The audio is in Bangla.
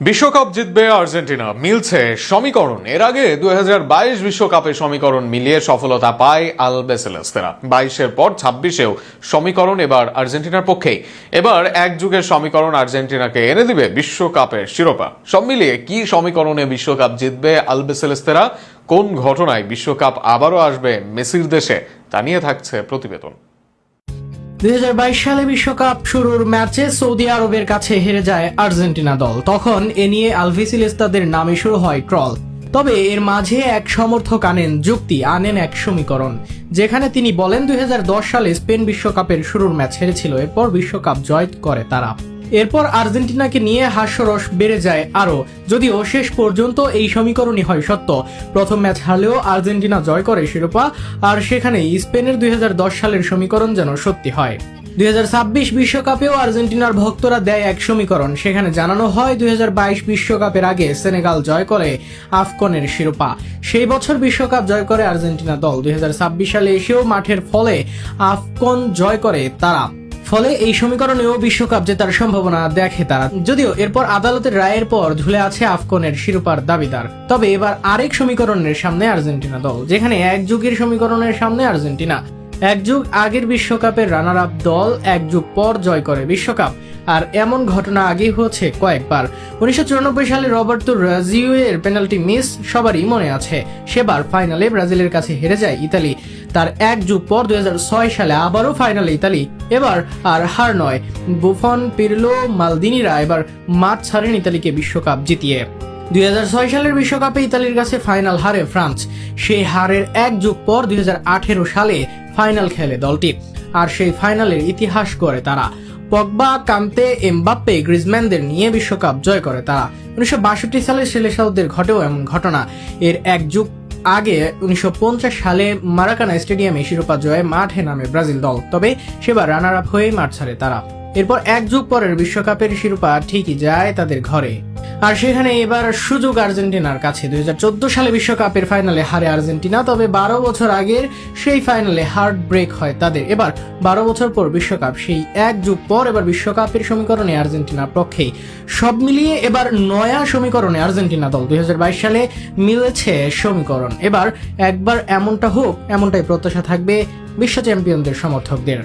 বিশ্বকাপ জিতবে আর্জেন্টিনা, মিলছে সমীকরণ। এর আগে 2022 বিশ্বকাপে সমীকরণ মিলিয়ে সফলতা পায় আলবিসেলেস্তেরা। 22-এর পর 26-এও সমীকরণ এবার আর্জেন্টিনার পক্ষেই। এবার এক যুগের সমীকরণ আর্জেন্টিনাকে এনে দিবে বিশ্বকাপের শিরোপা। সব মিলিয়ে কি সমীকরণে বিশ্বকাপ জিতবে আলবিসেলেস্তেরা? কোন ঘটনায় বিশ্বকাপ আবারও আসবে মেসির দেশে? তা নিয়ে থাকছে প্রতিবেদন। 2022 সালে বিশ্বকাপ শুরুর ম্যাচে সৌদি আরবের কাছে হেরে যায় আর্জেন্টিনা দল। তখন এ নিয়ে আলবিসেলেস্তাদের নামে শুরু হয় ট্রল। তবে এর মাঝে এক সমর্থক আনেন এক সমীকরণ, যেখানে তিনি বলেন 2010 সালে স্পেন বিশ্বকাপের শুরুর ম্যাচ হেরেছিল, এরপর বিশ্বকাপ জয় করে তারা। এরপর আর্জেন্টিনাকে নিয়ে হাস্যরস বেড়ে যায় আরো, যদিও শেষ পর্যন্ত এই সমীকরণই হয় সত্য। প্রথম ম্যাচ হারলেও আর্জেন্টিনা জয় করে শিরোপা, আর সেখানেই স্পেনের 2010 সালের সমীকরণ যেন সত্যি হয়। 2026 বিশ্বকাপেও আর্জেন্টিনার ভক্তরা দেয় এক সমীকরণ, সেখানে জানানো হয় 2022 বিশ্বকাপের আগে সেনেগাল জয় করে আফকনের শিরোপা। সেই বছর বিশ্বকাপ জয় করে আর্জেন্টিনা দল। 2026 সালে এসেও মাঠের ফলে আফকন জয় করে তারা। ফলে এই সমীকরণেও বিশ্বকাপ জেতার সম্ভাবনা দেখে তারা, যদিও এরপর আদালতের রায়ের পর ঝুলে আছে আফকনের শিরোপার দাবিদার। তবে এবার আরেক সমীকরণের সামনে আর্জেন্টিনা দল, যেখানে এক যুগের সমীকরণের সামনে আর্জেন্টিনা। এক যুগ আগের বিশ্বকাপের রানার আপ দল এক যুগ পর জয় করে বিশ্বকাপ, আর এমন ঘটনা আগেই হয়েছে কয়েকবার। 1994 সালে রবার্তো রাজিওয়ের পেনাল্টি মিস সবারই মনে আছে। সেবার ফাইনালে ব্রাজিলের কাছে হেরে যায় ইতালি। তার এক যুগ পর 2006 সালে আবারও ফাইনালে ইতালি। এবার আর হার নয়, বুফন, পিরলো, মালদিনিরা এবার মাঠ ছাড়েন ইতালিকে বিশ্বকাপ জিতিয়ে। 2006 সালের বিশ্বকাপে ইতালির কাছে ফাইনাল হারে ফ্রান্স। সেই হারের এক যুগ পর 2018 সালে ফাইনাল খেলে দলটি, আর সেই ফাইনালের ইতিহাস করে তারা। পগবা, কান্তে, এমবাপ্পে, গ্রিজম্যানদের নিয়ে বিশ্বকাপ জয় করে তারা। 1962 সালে সেলেসাওদের ঘটেও এমন ঘটনা। এর এক যুগ আগে 1950 সালে মারাকানা স্টেডিয়ামে শিরোপা জয়ে মাঠে নামে ব্রাজিল দল, তবে সেবার রানার আপ হয়ে মাঠ ছাড়ে তারা। এরপর এক যুগ পরের বিশ্বকাপের শিরোপা ঠিকই যায় তাদের ঘরে, আর সেখানে এবার সুযোগ আর্জেন্টিনার কাছে। 2014 সালে বিশ্বকাপের ফাইনালে হারে আর্জেন্টিনা, তবে 12 বছর আগের সেই ফাইনালে হার্ট ব্রেক হয় তাদের। এবার 12 বছর পর বিশ্বকাপ, সেই এক যুগ পর এবার বিশ্বকাপের সমীকরণে আর্জেন্টিনার পক্ষেই। সব মিলিয়ে এবার নয়া সমীকরণে আর্জেন্টিনা দল। 2022 সালে মিলেছে সমীকরণ। এবার একবার এমনটা হোক, এমনটাই প্রত্যাশা থাকবে বিশ্ব চ্যাম্পিয়নদের সমর্থকদের।